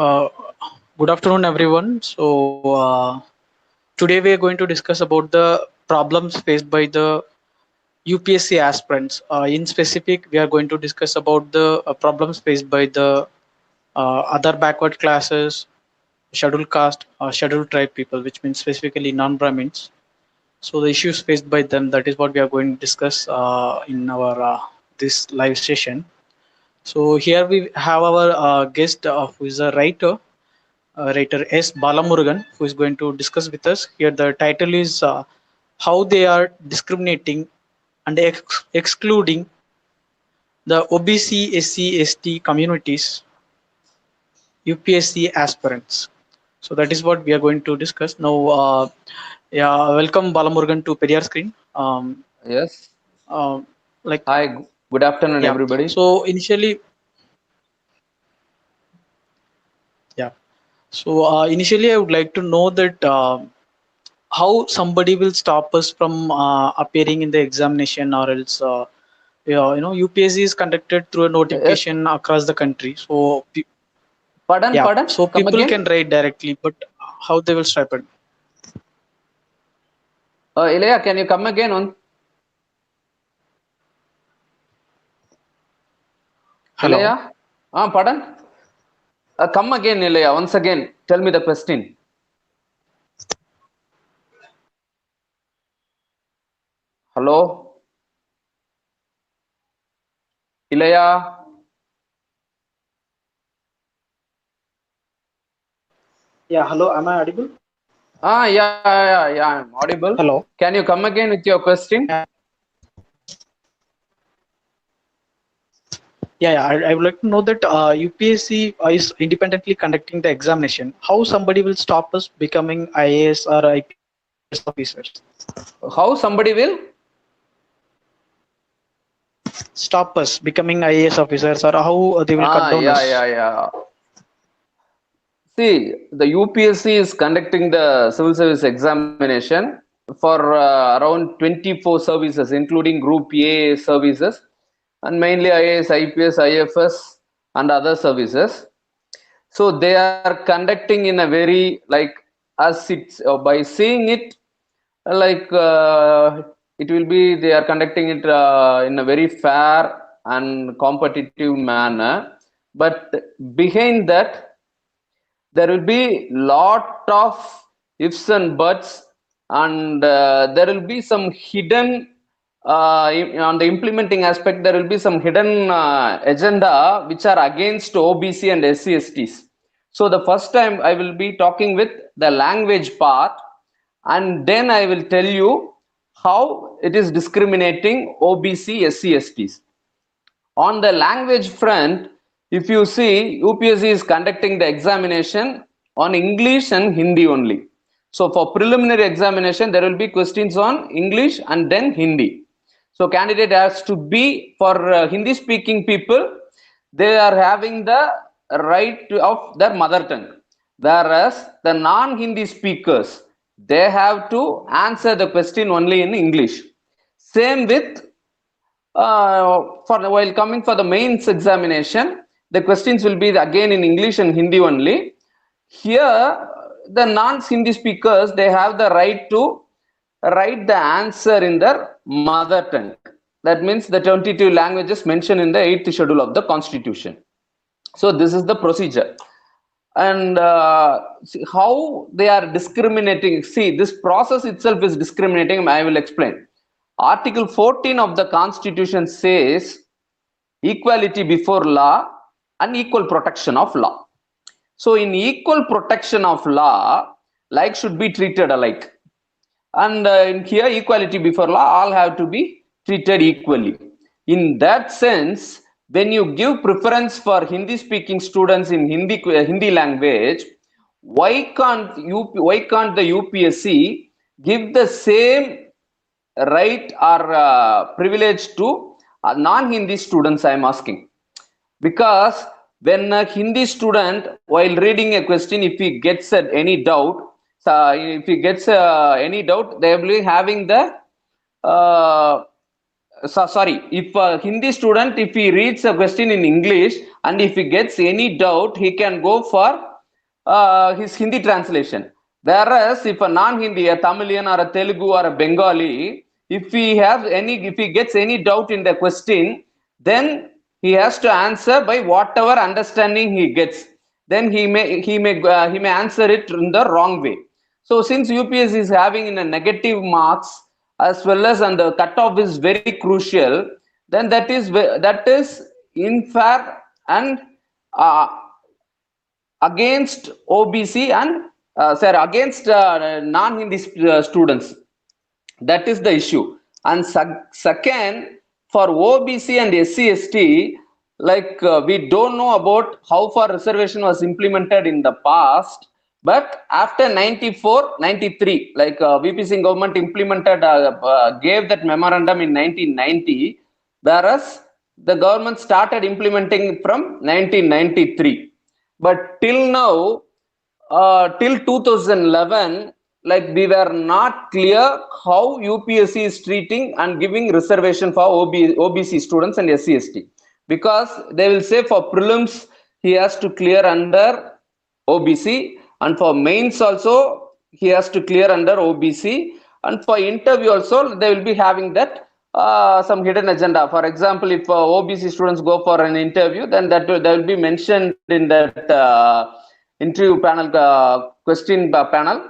Uh, Good afternoon, everyone. Today we are going to discuss about the problems faced by the UPSC aspirants. In specific, we are going to discuss about the problems faced by the other backward classes, scheduled caste, scheduled tribe people, which means specifically non-Brahmins. So the issues faced by them, that is what we are going to discuss in our this live session. So here we have our guest who is a writer S. Balamurugan, who is going to discuss with us. Here, the title is How They Are Discriminating and Excluding the OBC, SC, ST Communities, UPSC Aspirants. So, that is what we are going to discuss. Now, welcome Balamurugan to Periyar Screen. Yes. Um, like, Hi. Good afternoon, yeah. everybody. So, initially, yeah. So, initially, I would like to know that. How somebody will stop us from appearing in the examination, or else yeah, UPSC is conducted through a Yes. notification across the country, so Pardon, yeah, pardon. so Come people can again. write directly, but how they will stop it? Ilya, can you come again on? Hello. Ilya? Pardon. Come again, Ilya. Once again, tell me the question. Hello, Ilya. Yeah, hello, am I audible? Yeah. I'm audible. Hello. Can you come again with your question? Yeah, I would like to know that UPSC is independently conducting the examination. How somebody will stop us becoming IAS or IPS officers? How somebody will? Stop us becoming IAS officers, or how they will cut down us? Yeah. See, the UPSC is conducting the civil service examination for around 24 services, including Group A services, and mainly IAS, IPS, IFS, and other services. So they are conducting in a very as it's by seeing it it will be they are conducting it in a very fair and competitive manner. But behind that, there will be lot of ifs and buts, and there will be some hidden on the implementing aspect. There will be some hidden agenda which are against OBC and SC/STs. So the first time I will be talking with the language part, and then I will tell you how it is discriminating OBC, SC/STs. On the language front, if you see, UPSC is conducting the examination on English and Hindi only. So for preliminary examination, there will be questions on English and then Hindi. So candidate has to be for Hindi speaking people, they are having the right of their mother tongue. Whereas the non-Hindi speakers, they have to answer the question only in English. Same with while coming for the mains examination, the questions will be again in English and Hindi only. Here, the non-Hindi speakers, they have the right to write the answer in their mother tongue. That means the 22 languages mentioned in the 8th schedule of the Constitution. So this is the procedure. And see how they are discriminating. See, this process itself is discriminating. I will explain. Article 14 of the Constitution says equality before law and equal protection of law. So in equal protection of law, like should be treated alike. And in here, equality before law, all have to be treated equally. In that sense, when you give preference for Hindi speaking students in Hindi language, why can't the UPSC give the same right or privilege to non-Hindi students? I am asking, because when a Hindi student, while reading a question, if he gets any doubt, they will be having the if a Hindi student, if he reads a question in English and if he gets any doubt, he can go for his Hindi translation. Whereas if a non-Hindi, a Tamilian or a Telugu or a Bengali, if he gets any doubt in the question, then he has to answer by whatever understanding he gets. Then he may answer it in the wrong way. So since UPS is having in a negative marks as well as and the cutoff is very crucial, then that is unfair and uh, against OBC and against non-Hindi students. That is the issue. And second, for OBC and SC/ST, like we don't know about how far reservation was implemented in the past, but after 94, 93, like VP Singh government implemented, gave that memorandum in 1990, whereas the government started implementing from 1993. But till now, till 2011, like we were not clear how UPSC is treating and giving reservation for OBC students and SC/ST, because they will say for prelims he has to clear under OBC, and for mains also he has to clear under OBC, and for interview also they will be having that some hidden agenda. For example, if OBC students go for an interview, then that will be mentioned in that interview panel, question panel.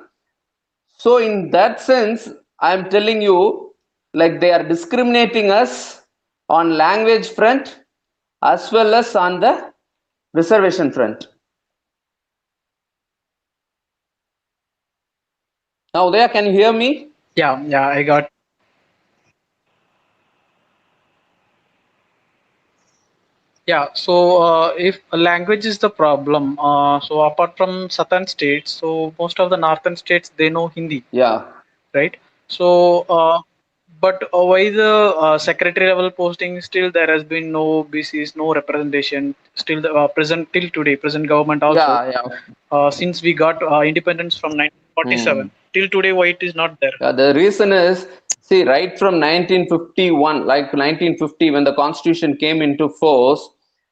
So in that sense, I am telling you, like they are discriminating us on language front as well as on the reservation front. Now, Udaya, can you hear me? Yeah, I got. Yeah, so if language is the problem, so apart from southern states, so most of the northern states they know Hindi, Yeah. right? So, but why the secretary level posting still there has been no BCs, no representation still the present till today, present government also. Since we got independence from 1947 till today, why it is not there? The reason is, see, right from 1951, like 1950, when the constitution came into force,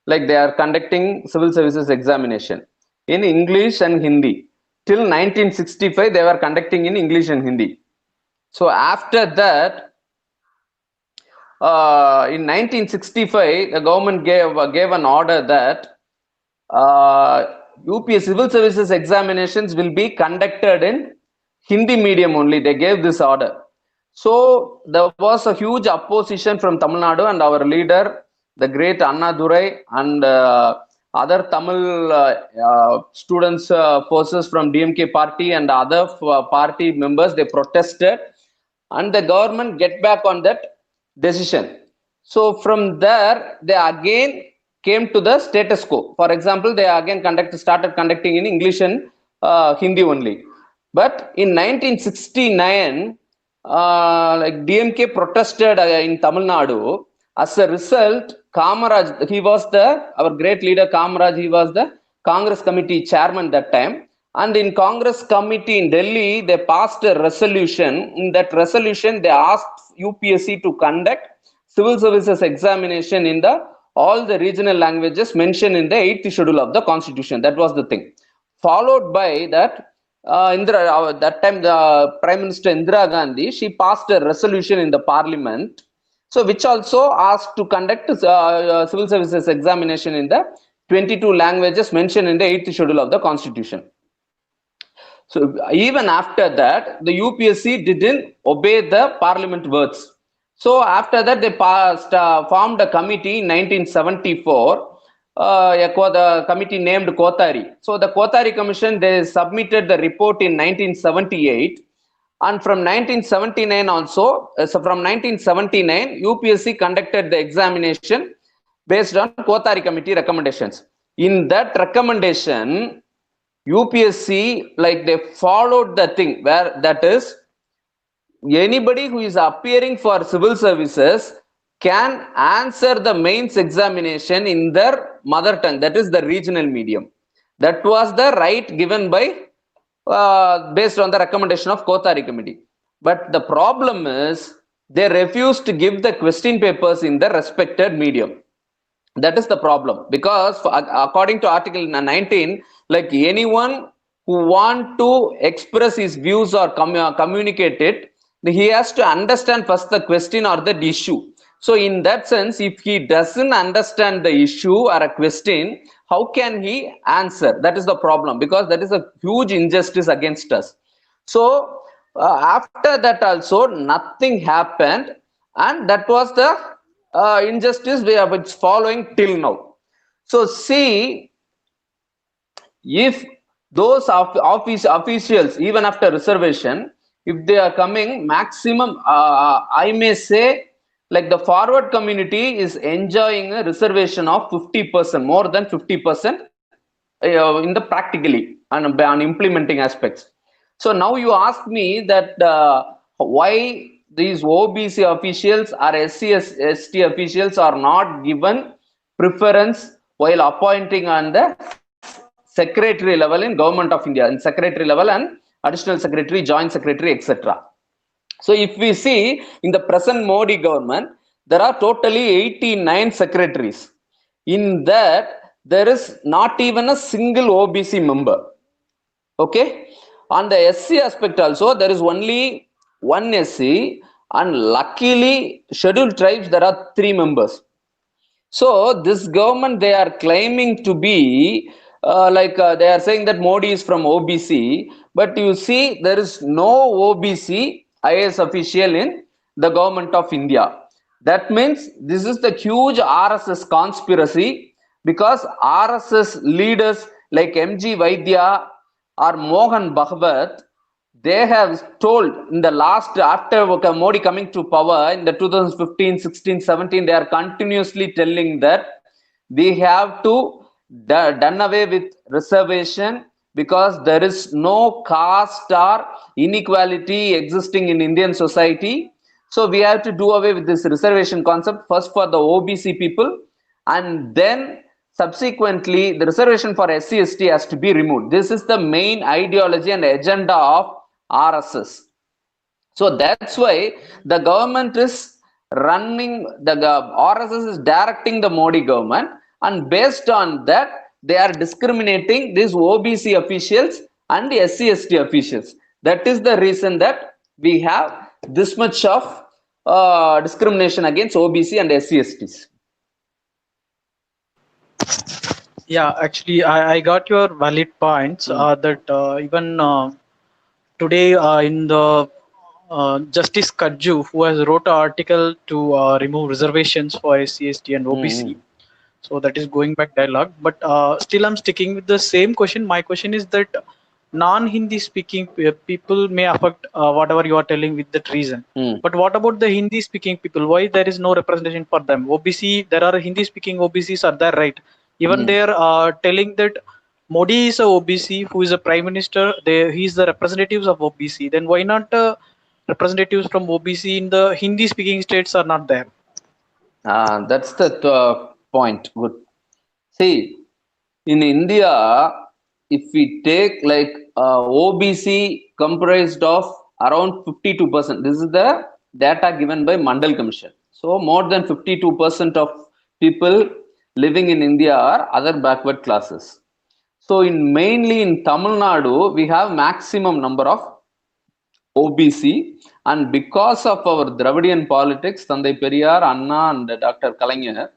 like they are conducting civil services examination in English and Hindi. Till 1965, they were conducting in English and Hindi. So after that, in 1965, the government gave an order that UPS civil services examinations will be conducted in Hindi medium only. They gave this order. So there was a huge opposition from Tamil Nadu, and our leader, the great Anna Durai, and other Tamil students forces from DMK party and other party members, they protested, and the government get back on that decision. So from there, they again came to the status quo. For example, they again started conducting in English and Hindi only. But in 1969, like DMK protested in Tamil Nadu. As a result, Kamaraj, he was our great leader Kamaraj, he was the Congress committee chairman that time. And in Congress committee in Delhi, they passed a resolution. In that resolution, they asked UPSC to conduct civil services examination in all the regional languages mentioned in the 8th schedule of the constitution. That was the thing. Followed by that, that time the Prime Minister Indira Gandhi, she passed a resolution in the parliament, so which also asked to conduct civil services examination in the 22 languages mentioned in the 8th schedule of the constitution. So even after that, the UPSC didn't obey the parliament words. So after that, they formed a committee in 1974. The committee named Kothari. So the Kothari Commission, they submitted the report in 1978, and from 1979 also, so from 1979, UPSC conducted the examination based on Kothari Committee recommendations. In that recommendation, UPSC, like they followed the thing where that is, anybody who is appearing for civil services can answer the mains examination in their mother tongue, that is the regional medium. That was the right given by based on the recommendation of Kothari committee. But the problem is they refused to give the question papers in the respected medium. That is the problem, because according to article 19, like anyone who want to express his views or communicate it, he has to understand first the question or the issue. So in that sense, if he doesn't understand the issue or a question, how can he answer? That is the problem, because that is a huge injustice against us. So after that also nothing happened, and that was the injustice we are following till now. So see, if those officials, even after reservation, if they are coming maximum, I may say, like the forward community is enjoying a reservation of 50%, more than 50% in the practically on implementing aspects. So now you ask me that why these OBC officials or SC/ST officials are not given preference while appointing on the secretary level in Government of India, in secretary level and additional secretary, joint secretary, etc. So if we see in the present Modi government, there are totally 89 secretaries. In that, there is not even a single OBC member. Okay. On the SC aspect also, there is only one SC, and luckily scheduled tribes there are 3 members. So this government, they are claiming to be they are saying that Modi is from OBC, but you see there is no OBC IAS official in the government of India. That means this is the huge RSS conspiracy, because RSS leaders like MG Vaidya or Mohan Bhagwat, they have told in the last, after Modi coming to power in the 2015, 16, 17, they are continuously telling that we have to done away with reservation, because there is no caste or inequality existing in Indian society. So we have to do away with this reservation concept first for the OBC people, and then subsequently the reservation for SC/ST has to be removed. This is the main ideology and agenda of RSS. So that's why the government is running, the RSS is directing the Modi government, and based on that they are discriminating these OBC officials and the SC/ST officials. That is the reason that we have this much of discrimination against OBC and SC/STs. Yeah, actually, I got your valid points that even today in the Justice Kajju, who has wrote an article to remove reservations for SC/ST and OBC. So that is going back dialogue, but still I'm sticking with the same question. My question is that non-Hindi speaking people may affect whatever you are telling with that reason. But what about the Hindi speaking people? Why there is no representation for them? OBC, there are Hindi speaking OBCs are there, right? Even they are telling that Modi is a OBC who is a prime minister. He is the representatives of OBC. Then why not representatives from OBC in the Hindi speaking states are not there? That's the point. Good. See, in India, if we take like OBC comprised of around 52%, this is the data given by Mandal Commission. So more than 52% of people living in India are other backward classes. So mainly in Tamil Nadu, we have maximum number of OBC, and because of our Dravidian politics, Thandai Periyar, Anna and Dr. Kalaignar,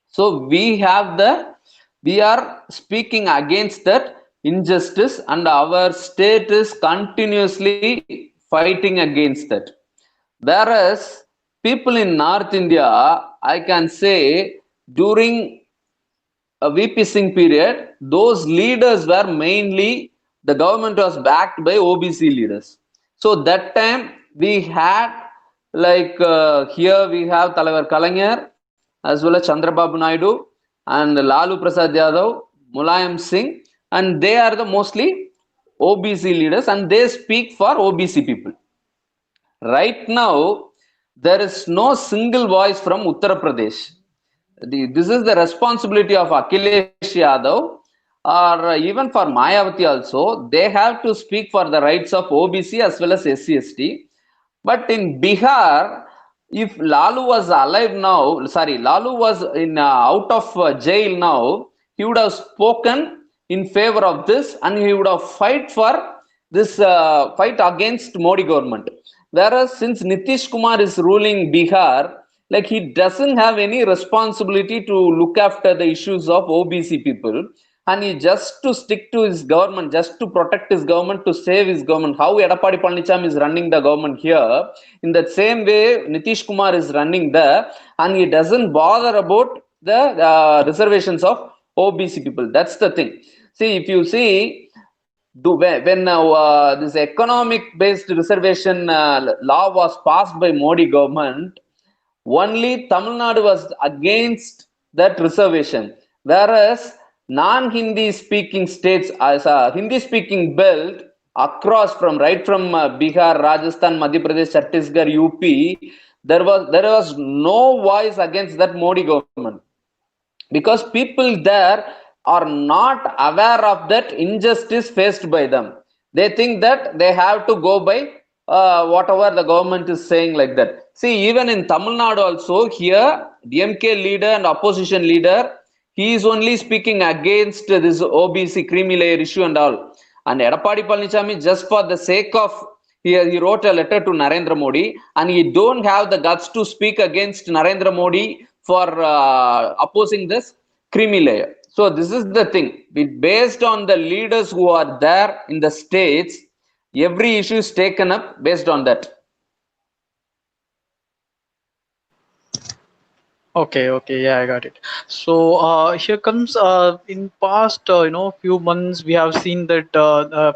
so we are speaking against that injustice, and our state is continuously fighting against that. Whereas people in North India, I can say during a VP Singh period, those leaders were mainly, the government was backed by OBC leaders. So that time we had like here we have Talavar Kalaignar as well as Chandrababu Naidu and Lalu Prasad Yadav, Mulayam Singh, and they are the mostly OBC leaders, and they speak for OBC people. Right now, there is no single voice from Uttar Pradesh. This is the responsibility of Akhilesh Yadav, or even for Mayawati also. They have to speak for the rights of OBC as well as SC/ST. But in Bihar, if Lalu was alive now, Lalu was in out of jail now, he would have spoken in favor of this, and he would have fight for this fight against Modi government. Whereas since Nitish Kumar is ruling Bihar, like he doesn't have any responsibility to look after the issues of OBC people, and he just to stick to his government, just to protect his government, to save his government. How Edappadi Palanicham is running the government here, in that same way Nitish Kumar is running there, and he doesn't bother about the reservations of OBC people. That's the thing. See, if you see, when this economic based reservation law was passed by Modi government, only Tamil Nadu was against that reservation, whereas non-Hindi speaking states, as a Hindi speaking belt across from right from Bihar, Rajasthan, Madhya Pradesh, Chhattisgarh, UP, there was no voice against that Modi government, because people there are not aware of that injustice faced by them. They think that they have to go by whatever the government is saying, like that. See, even in Tamil Nadu also, here DMK leader and opposition leader, he is only speaking against this OBC creamy layer issue and all. And Edappadi Palanichami, just for the sake of, he wrote a letter to Narendra Modi, and he don't have the guts to speak against Narendra Modi for opposing this creamy layer. So this is the thing. Based on the leaders who are there in the states, every issue is taken up based on that. Okay, yeah, I got it. So here comes in past few months we have seen that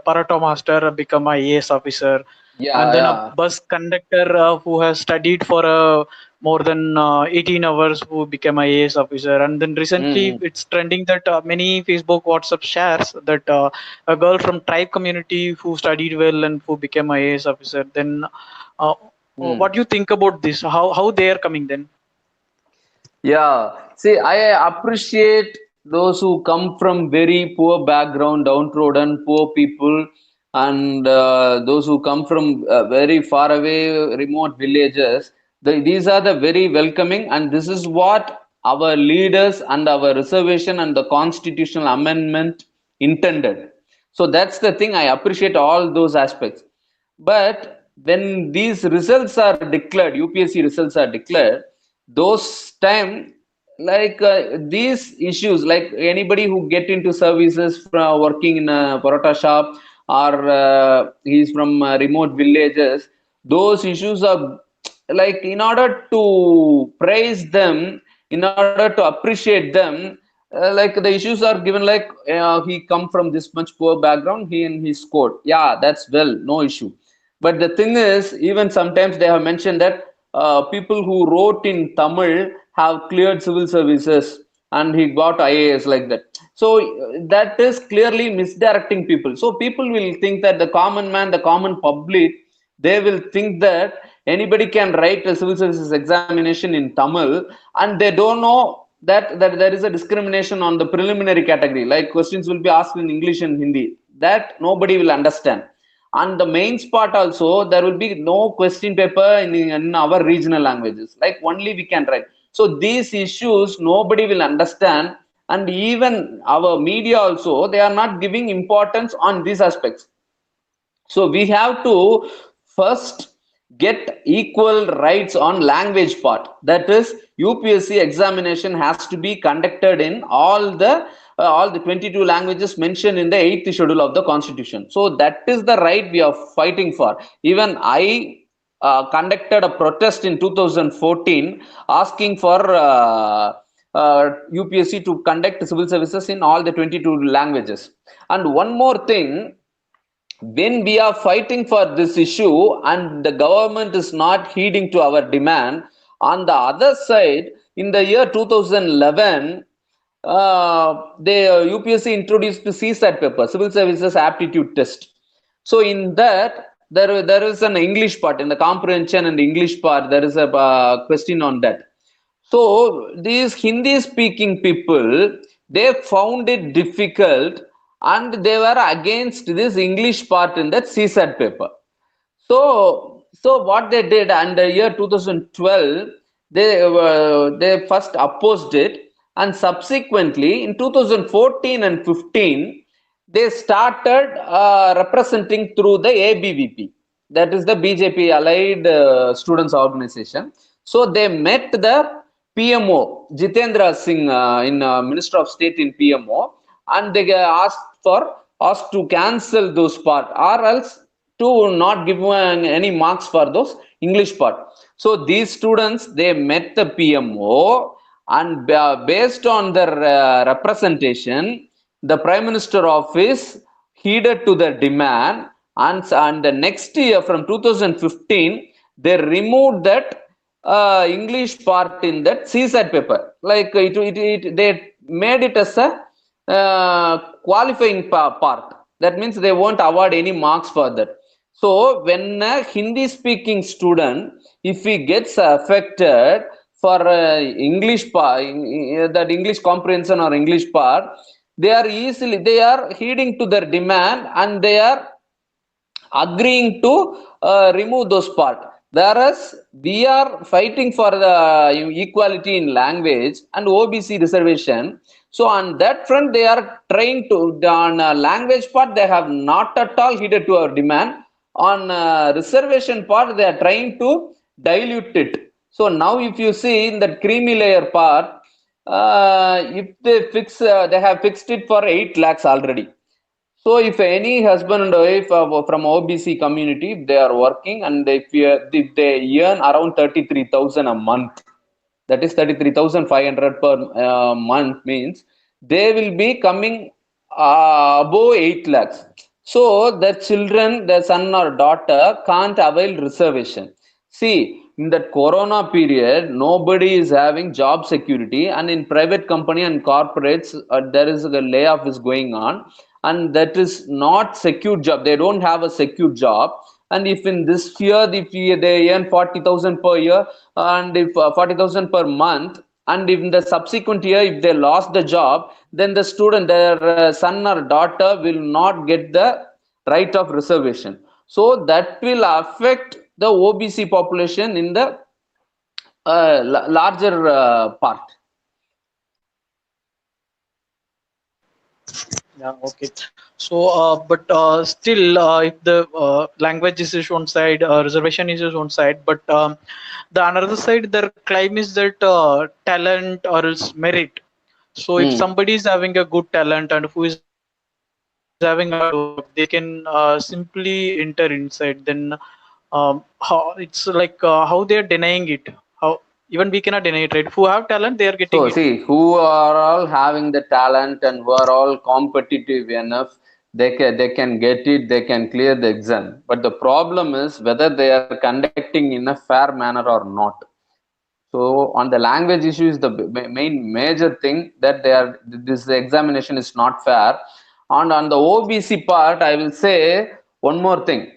Parato master become a IAS officer, and then a Yeah. bus conductor who has studied for more than 18 hours who became a IAS officer, and then recently it's trending that many Facebook WhatsApp shares that a girl from tribe community who studied well and who became a IAS officer. Then what do you think about this? How they are coming then? Yeah, see, I appreciate those who come from very poor background, downtrodden, poor people, and those who come from very far away, remote villages. These are the very welcoming, and this is what our leaders and our reservation and the constitutional amendment intended. So that's the thing. I appreciate all those aspects. But when these results are declared, UPSC results are declared, those time, like these issues, like anybody who get into services from working in a parota shop, or he's from remote villages, those issues are like, in order to praise them, in order to appreciate them, like the issues are given like he come from this much poor background, he and he scored, yeah, that's well, no issue. But the thing is, even sometimes they have mentioned that people who wrote in Tamil have cleared civil services and he got IAS, like that. So that is clearly misdirecting people. So people will think that the common man, the common public, they will think that anybody can write a civil services examination in Tamil, and they don't know that there is a discrimination on the preliminary category. Like questions will be asked in English and Hindi. That nobody will understand. And the mains part also, there will be no question paper in our regional languages. Like only we can write. So these issues nobody will understand, and even our media also, they are not giving importance on these aspects. So we have to first get equal rights on language part. That is, UPSC examination has to be conducted in all the 22 languages mentioned in the 8th schedule of the Constitution. So that is the right we are fighting for. Even I conducted a protest in 2014 asking for UPSC to conduct civil services in all the 22 languages. And one more thing, when we are fighting for this issue and the government is not heeding to our demand, on the other side, in the year 2011, the UPSC introduced the CSAT paper, Civil Services Aptitude Test. So in that, there is an English part, in the comprehension and English part, there is a question on that. So these Hindi speaking people, they found it difficult, and they were against this English part in that CSAT paper. So what they did, and the year 2012, they first opposed it, and subsequently in 2014 and 15, they started representing through the ABVP, that is the BJP Allied Students Organization. So they met the PMO Jitendra Singh in Minister of State in PMO, and they asked to cancel those part, or else to not give any marks for those English part. So these students, they met the PMO, and based on their representation, the Prime Minister office heeded to the demand, and the next year from 2015 they removed that English part in that CSAT paper. Like they made it as a qualifying part. That means they won't award any marks for that. So when a Hindi speaking student, if he gets affected for English part, that English comprehension or English part, they are heeding to their demand, and they are agreeing to remove those part. Whereas we are fighting for the equality in language and OBC reservation. So on that front, they are trying to, on language part, they have not at all heeded to our demand. On reservation part, they are trying to dilute it. So now if you see in that creamy layer part, if they have fixed it for 8 lakhs already. So if any husband and wife from OBC community, if they are working, and if they earn around 33,000 a month, that is 33,500 per month, means they will be coming above 8 lakhs. So the children, the son or daughter, can't avail reservation. See, in that corona period, nobody is having job security, and in private company and corporates, there is a layoff is going on, and that is not secure job. They don't have a secure job. And if in this year, if they earn 40,000 per year, and if 40,000 per month, and if in the subsequent year, if they lost the job, then the student, their son or daughter, will not get the right of reservation. So that will affect the OBC population in the larger part. Yeah, okay. So, but still, if the language is one side, reservation is one side, but the another side, their claim is that talent or else merit. So, if somebody is having a good talent and who is having a hard work, they can simply enter inside. Then how it's like how they are denying it. How even we cannot deny it, right? Who have talent, they are getting it. So see, who are all having the talent and who are all competitive enough, they can get it, they can clear the exam. But the problem is whether they are conducting in a fair manner or not. So on the language issue is the main major thing, that this examination is not fair. And on the OBC part, I will say one more thing.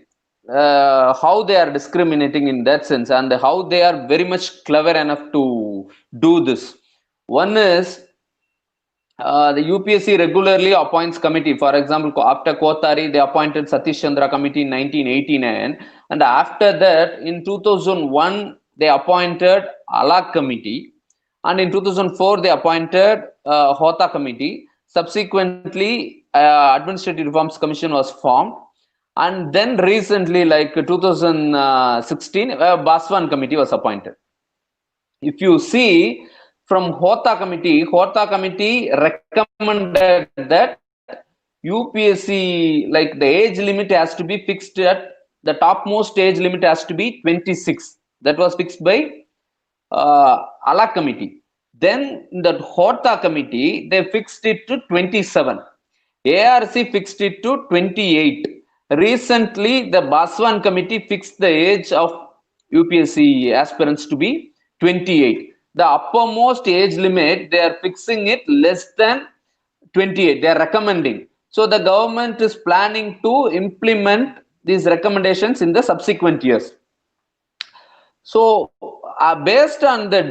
How they are discriminating in that sense, and how they are very much clever enough to do this. One is the UPSC regularly appoints committee. For example, after Kothari, they appointed Satish Chandra committee in 1989, and after that, in 2001, they appointed Alak committee, and in 2004, they appointed Hota committee. Subsequently, Administrative Reforms Commission was formed, and then recently, like 2016, Baswan committee was appointed. If you see, from Hota committee recommended that UPSC, like the age limit has to be fixed at, the topmost age limit has to be 26. That was fixed by Alak committee. Then the Hota committee, they fixed it to 27. ARC fixed it to 28. Recently, the Baswan committee fixed the age of UPSC aspirants to be 28. The uppermost age limit, they are fixing it less than 28. They are recommending. So the government is planning to implement these recommendations in the subsequent years. So based on the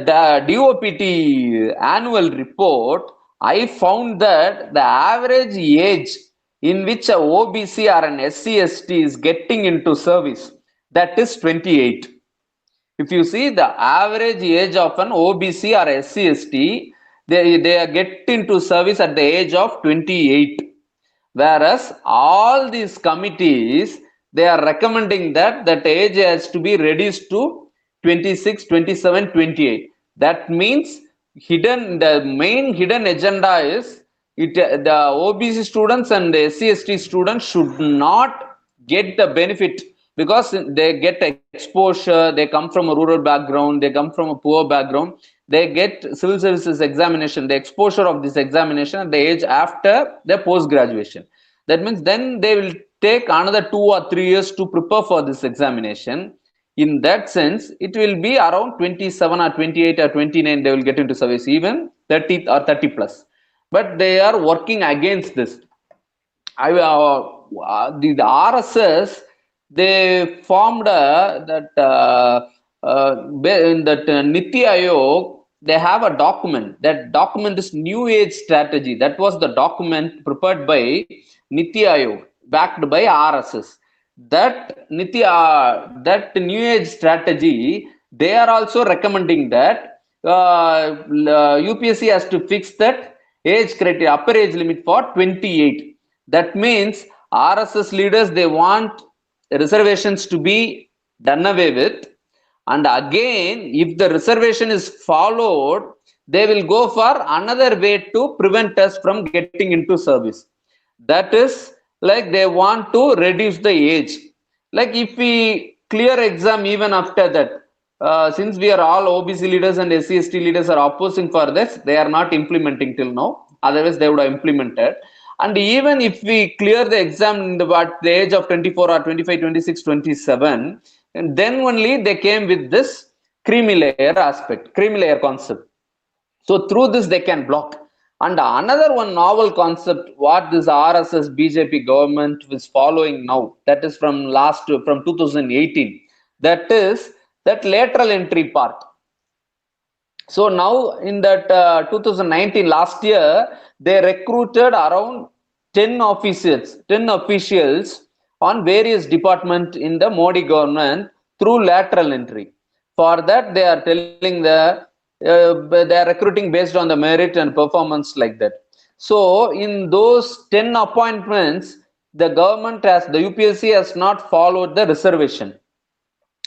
DOPT annual report, I found that the average age in which a OBC or an SC/ST is getting into service, that is 28. If you see the average age of an OBC or SC/ST, they are getting into service at the age of 28. Whereas all these committees, they are recommending that that age has to be reduced to 26, 27, 28. That means the main hidden agenda is the OBC students and the SC/ST students should not get the benefit because they get exposure, they come from a rural background, they come from a poor background, they get civil services examination, the exposure of this examination at the age after their post graduation. That means then they will take another 2 or 3 years to prepare for this examination. In that sense, it will be around 27 or 28 or 29 they will get into service, even 30 or 30 plus. But they are working against this. The RSS, they formed in that Niti Aayog, they have a document. That document is New Age Strategy. That was the document prepared by Niti Aayog, backed by RSS. That that New Age Strategy, they are also recommending that UPSC has to fix that age criteria, upper age limit for 28. That means RSS leaders, they want reservations to be done away with. And again, if the reservation is followed, they will go for another way to prevent us from getting into service. That is like they want to reduce the age. Like if we clear exam even after that, since we are all OBC leaders and SC/ST leaders are opposing for this, they are not implementing till now. Otherwise, they would have implemented. And even if we clear the exam in at the age of 24 or 25, 26, 27, and then only they came with this creamy layer aspect, creamy layer concept. So through this they can block. And another one novel concept, what this RSS BJP government is following now, that is from 2018, that is that lateral entry part. So now in that 2019, last year, they recruited around 10 officials on various departments in the Modi government through lateral entry. For that, they are telling they are recruiting based on the merit and performance like that. So in those 10 appointments, the UPSC has not followed the reservation.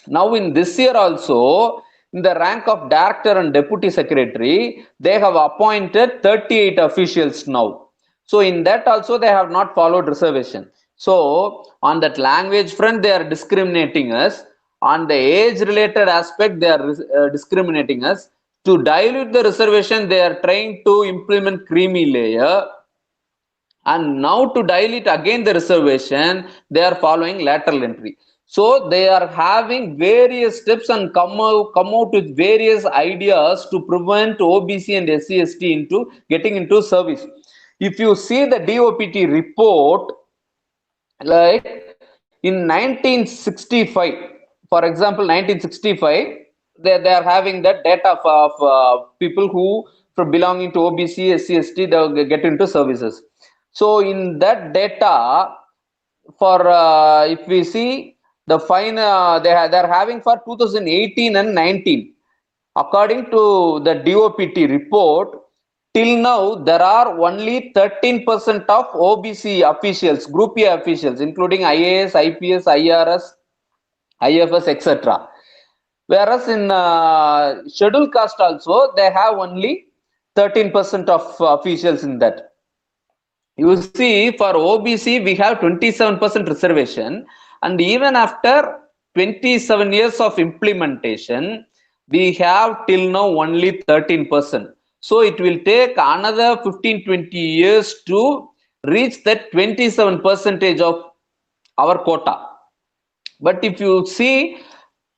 Now in this year also, in the rank of director and deputy secretary, they have appointed 38 officials now. So in that also they have not followed reservation. So on that language front, they are discriminating us. On the age related aspect, they are discriminating us. To dilute the reservation, they are trying to implement creamy layer. And now to dilute again the reservation, they are following lateral entry. So they are having various steps and come out with various ideas to prevent OBC and SC/ST into getting into service. If you see the DOPT report, like in 1965, for example, 1965, they are having that data of people who from belonging to OBC, SC/ST, they get into services. So in that data, for if we see the fine, they are having for 2018 and 19. According to the DOPT report, till now there are only 13% of OBC officials, Group A officials, including IAS, IPS, IRS, IFS, etc. Whereas in scheduled caste also, they have only 13% of officials in that. You see, for OBC, we have 27% reservation, and even after 27 years of implementation, we have till now only 13%. So it will take another 15-20 years to reach that 27% of our quota. But if you see,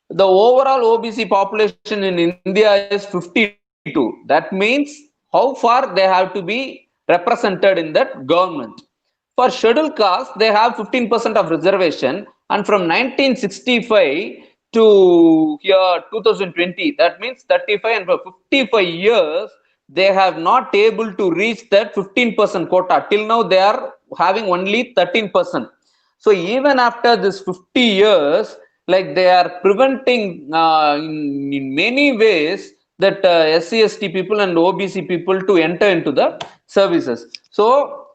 the overall OBC population in India is 52. That means how far they have to be represented in that government. For scheduled caste, they have 15% of reservation, and from 1965 to here 2020, that means 35 and for 55 years, they have not able to reach that 15% quota. Till now, they are having only 13%. So even after this 50 years, like they are preventing in many ways that SC/ST people and OBC people to enter into the services. So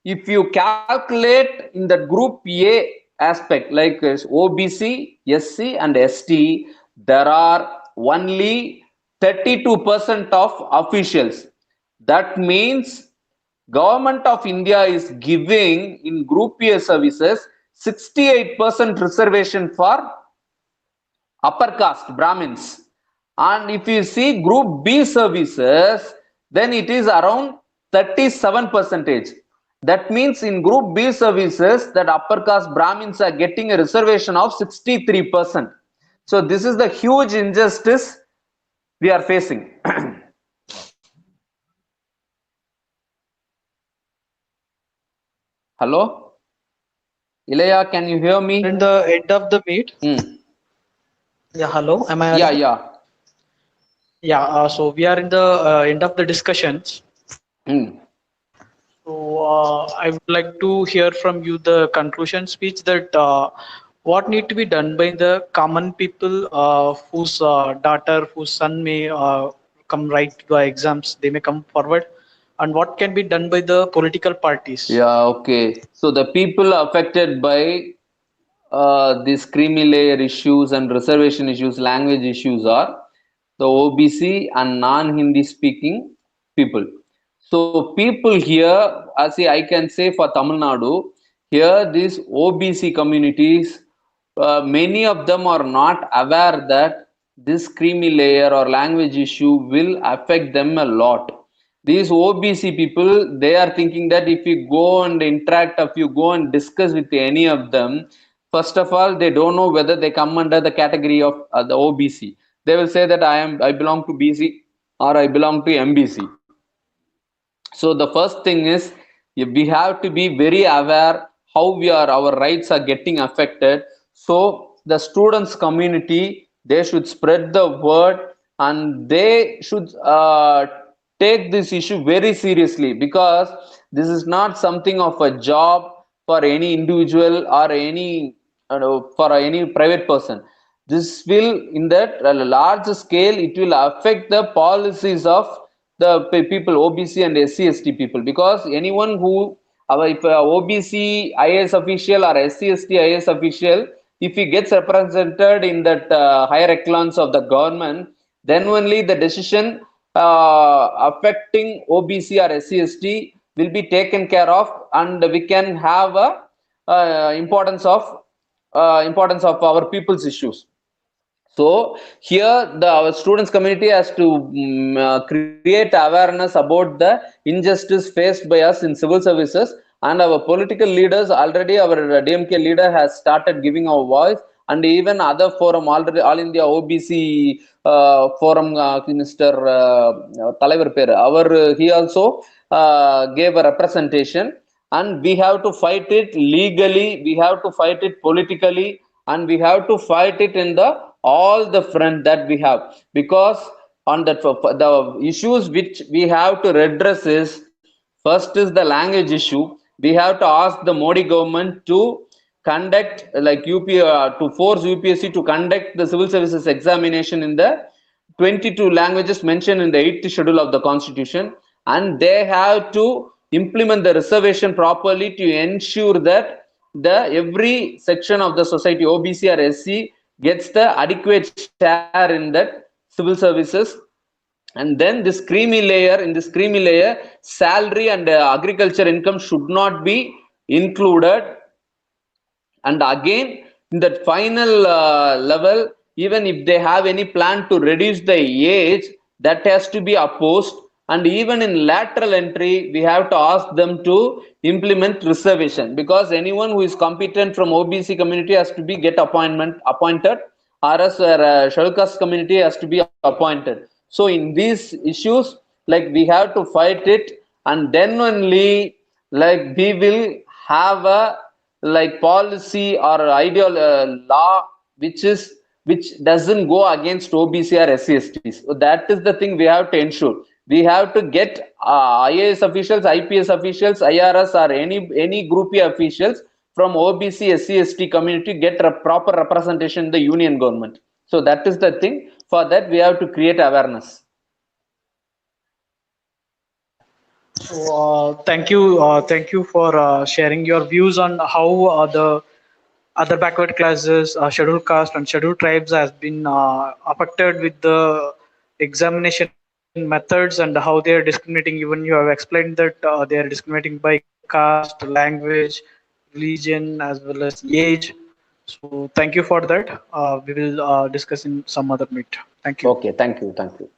if you calculate in the group A aspect like OBC, SC and ST, there are only 32% of officials. That means Government of India is giving in group A services 68% reservation for upper caste Brahmins, and if you see group B services, then it is around 37 percentage. That means in group B services that upper caste Brahmins are getting a reservation of 63%. So this is the huge injustice we are facing. Hello, Ilaya, can you hear me? We are in the end of the meet. Yeah, hello. Am I Yeah, audible? yeah. Yeah. So we are in the end of the discussions. Hmm. So I would like to hear from you the conclusion speech that what need to be done by the common people whose daughter, whose son may come write the exams, they may come forward, and what can be done by the political parties. Yeah, okay. So the people affected by these creamy layer issues and reservation issues, language issues are the OBC and non-Hindi speaking people. So people here, as I can say for Tamil Nadu, here these OBC communities, many of them are not aware that this creamy layer or language issue will affect them a lot. These OBC people, they are thinking that if you go and interact, if you go and discuss with any of them, first of all, they don't know whether they come under the category of the OBC. They will say that I belong to BC or I belong to MBC. So the first thing is we have to be very aware how our rights are getting affected. So the students community, they should spread the word and they should take this issue very seriously, because this is not something of a job for any individual or any for any private person. This will, in that large scale, it will affect the policies of the people OBC and SC/ST people, because anyone who if OBC IAS official or SC/ST IAS official, if he gets represented in that higher echelons of the government, then only the decision affecting OBC or SC/ST will be taken care of, and we can have a importance of our people's issues. So here our students community has to create awareness about the injustice faced by us in civil services, and our political leaders already, our DMK leader has started giving our voice, and even other forum already, All India OBC forum, Mr. Talaivar Per, he also gave a representation, and we have to fight it legally, we have to fight it politically, and we have to fight it in the all the front that we have, because on the issues which we have to redress is, first is the language issue. We have to ask the Modi government to conduct like to force UPSC to conduct the civil services examination in the 22 languages mentioned in the 8th schedule of the constitution, and they have to implement the reservation properly to ensure that the every section of the society, OBC or SC, gets the adequate share in that civil services. And then this creamy layer, in this creamy layer, salary and agriculture income should not be included. And again, in that final level, even if they have any plan to reduce the age, that has to be opposed. And even in lateral entry, we have to ask them to implement reservation, because anyone who is competent from OBC community has to be get appointed, or else scheduled caste community has to be appointed. So in these issues, like we have to fight it, and then only like we will have a like policy or ideal law which doesn't go against OBC or SC/STs. So that is the thing we have to ensure. We have to get IAS officials, IPS officials, IRS, or any group officials from OBC, SC/ST community get a proper representation in the union government. So that is the thing. For that, we have to create awareness. So, thank you for sharing your views on how the other backward classes, scheduled caste and scheduled tribes has been affected with the examination methods and how they are discriminating. Even you have explained that they are discriminating by caste, language, religion, as well as age. So thank you for that. We will discuss in some other meet. Thank you. Okay, thank you. Thank you.